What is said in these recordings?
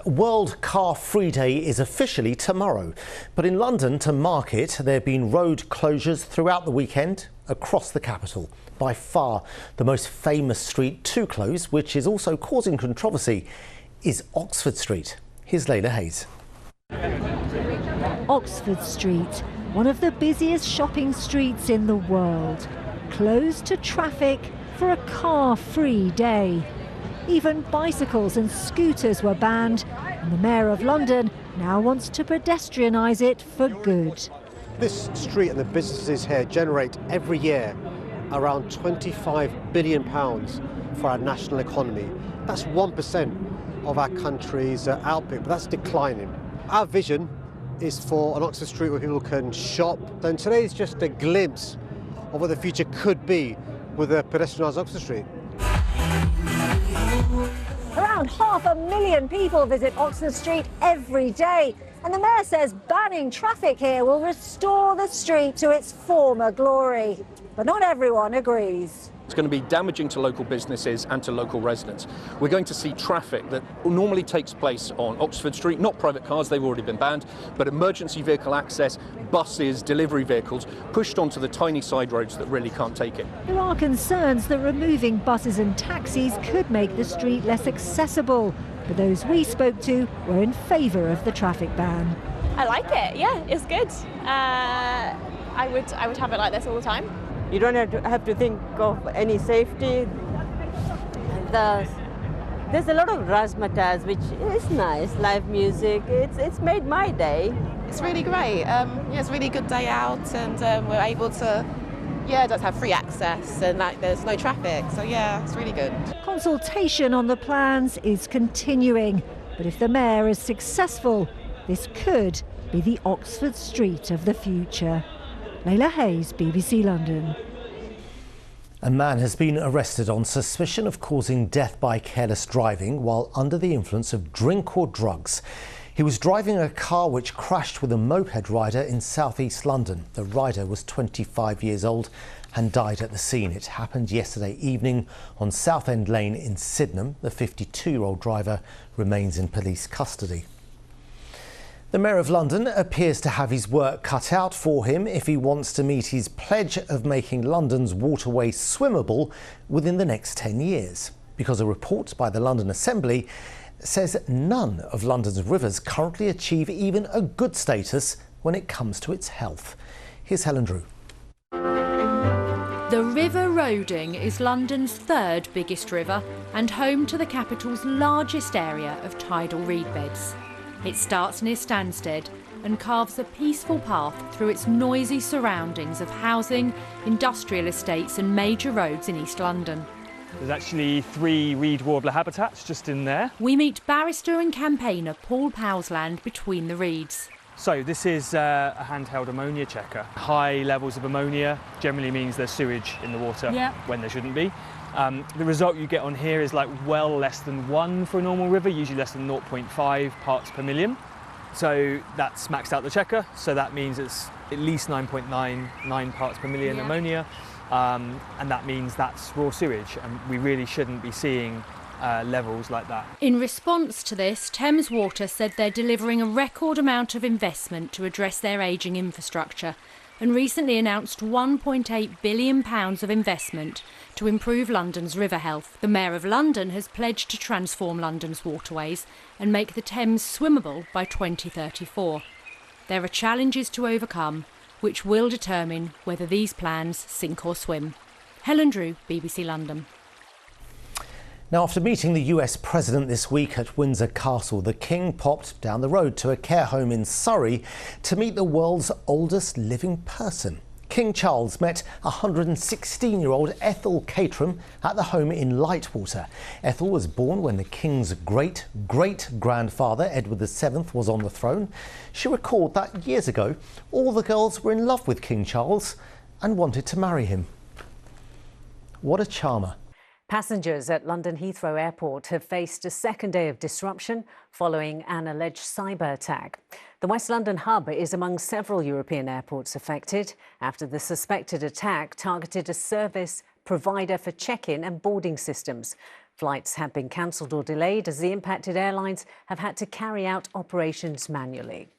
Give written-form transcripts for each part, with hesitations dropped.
World Car Free Day is officially tomorrow, but in London to mark it, there have been road closures throughout the weekend across the capital. By far the most famous street to close, which is also causing controversy, is Oxford Street. Here's Layla Hayes. Oxford Street, one of the busiest shopping streets in the world, closed to traffic for a car-free day. Even bicycles and scooters were banned, and the Mayor of London now wants to pedestrianise it for good. This street and the businesses here generate every year around £25 billion for our national economy. That's 1% of our country's output, but that's declining. Our vision is for an Oxford Street where people can shop. Then today is just a glimpse of what the future could be with a pedestrianised Oxford Street. Around 500,000 people visit Oxford Street every day, and the Mayor says banning traffic here will restore the street to its former glory. But not everyone agrees. It's going to be damaging to local businesses and to local residents. We're going to see traffic that normally takes place on Oxford Street, not private cars, they've already been banned, but emergency vehicle access, buses, delivery vehicles, pushed onto the tiny side roads that really can't take it. There are concerns that removing buses and taxis could make the street less accessible, but those we spoke to were in favour of the traffic ban. I like it, yeah, it's good. I would have it like this all the time. You don't have to think of any safety. There's a lot of razzmatazz, which is nice, live music. It's made my day. It's really great. Yeah, it's a really good day out, and we're able to, just have free access, and there's no traffic. So yeah, it's really good. Consultation on the plans is continuing, but if the Mayor is successful, this could be the Oxford Street of the future. Layla Hayes, BBC London. A man has been arrested on suspicion of causing death by careless driving while under the influence of drink or drugs. He was driving a car which crashed with a moped rider in southeast London. The rider was 25 years old and died at the scene. It happened yesterday evening on Southend Lane in Sydenham. The 52-year-old driver remains in police custody. The Mayor of London appears to have his work cut out for him if he wants to meet his pledge of making London's waterways swimmable within the next 10 years. Because a report by the London Assembly says none of London's rivers currently achieve even a good status when it comes to its health. Here's Helen Drew. The River Roding is London's third biggest river and home to the capital's largest area of tidal reed beds. It starts near Stansted and carves a peaceful path through its noisy surroundings of housing, industrial estates and major roads in East London. There's actually 3 reed warbler habitats just in there. We meet barrister and campaigner Paul Powsland between the reeds. So this is a handheld ammonia checker. High levels of ammonia generally means there's sewage in the water when there shouldn't be. The result you get on here is well less than 1 for a normal river, usually less than 0.5 parts per million. So that's maxed out the checker, so that means it's at least 9.99 parts per million ammonia, and that means that's raw sewage, and we really shouldn't be seeing levels like that. In response to this, Thames Water said they're delivering a record amount of investment to address their ageing infrastructure, and recently announced £1.8 billion of investment to improve London's river health. The Mayor of London has pledged to transform London's waterways and make the Thames swimmable by 2034. There are challenges to overcome, which will determine whether these plans sink or swim. Helen Drew, BBC London. Now, after meeting the US President this week at Windsor Castle, the King popped down the road to a care home in Surrey to meet the world's oldest living person. King Charles met 116-year-old Ethel Caterham at the home in Lightwater. Ethel was born when the King's great-great-grandfather, Edward VII, was on the throne. She recalled that years ago, all the girls were in love with King Charles and wanted to marry him. What a charmer. Passengers at London Heathrow Airport have faced a second day of disruption following an alleged cyber attack. The West London hub is among several European airports affected after the suspected attack targeted a service provider for check-in and boarding systems. Flights have been cancelled or delayed as the impacted airlines have had to carry out operations manually.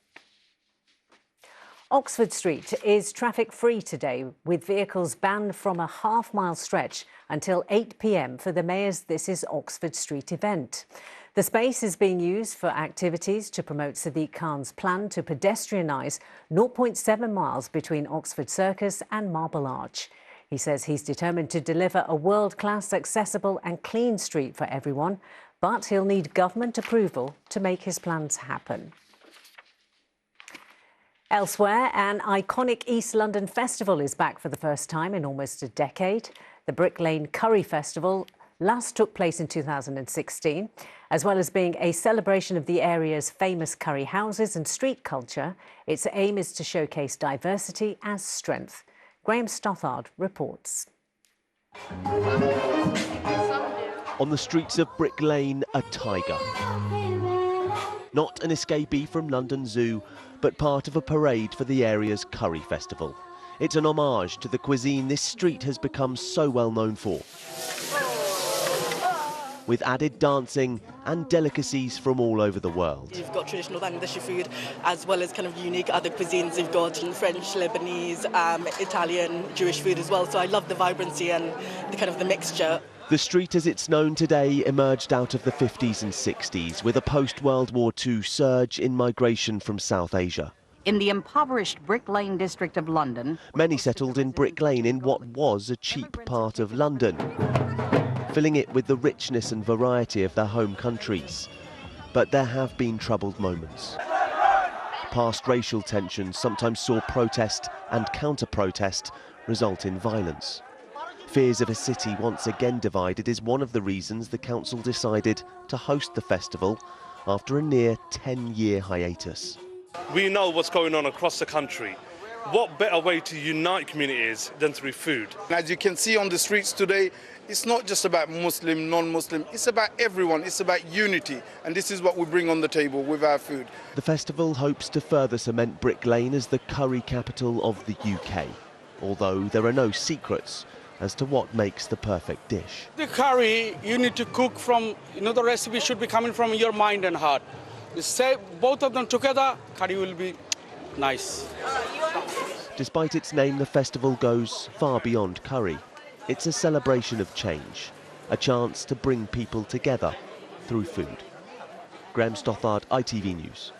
Oxford Street is traffic-free today, with vehicles banned from a half-mile stretch until 8 p.m. for the Mayor's This Is Oxford Street event. The space is being used for activities to promote Sadiq Khan's plan to pedestrianise 0.7 miles between Oxford Circus and Marble Arch. He says he's determined to deliver a world-class, accessible and clean street for everyone, but he'll need government approval to make his plans happen. Elsewhere, an iconic East London festival is back for the first time in almost a decade. The Brick Lane Curry Festival last took place in 2016. As well as being a celebration of the area's famous curry houses and street culture, its aim is to showcase diversity as strength. Graham Stothard reports. On the streets of Brick Lane, a tiger. Not an escapee from London Zoo, but part of a parade for the area's curry festival. It's an homage to the cuisine this street has become so well known for, with added dancing and delicacies from all over the world. You've got traditional Bangladeshi food as well as kind of unique other cuisines. You've got French, Lebanese, Italian, Jewish food as well. So I love the vibrancy and the kind of the mixture. The street as it's known today emerged out of the 50s and 60s with a post-World War II surge in migration from South Asia. In the impoverished Brick Lane district of London, many settled in Brick Lane in what was a cheap part of London, filling it with the richness and variety of their home countries. But there have been troubled moments. Past racial tensions sometimes saw protest and counter-protest result in violence. Fears of a city once again divided is one of the reasons the council decided to host the festival after a near 10-year hiatus. We know what's going on across the country. What better way to unite communities than through food? As you can see on the streets today, it's not just about Muslim, non-Muslim, it's about everyone, it's about unity, and this is what we bring on the table with our food. The festival hopes to further cement Brick Lane as the curry capital of the UK, although there are no secrets as to what makes the perfect dish. The curry, you need to cook from, the recipe should be coming from your mind and heart. You say both of them together, curry will be nice. Despite its name, the festival goes far beyond curry. It's a celebration of change, a chance to bring people together through food. Graham Stothard, ITV News.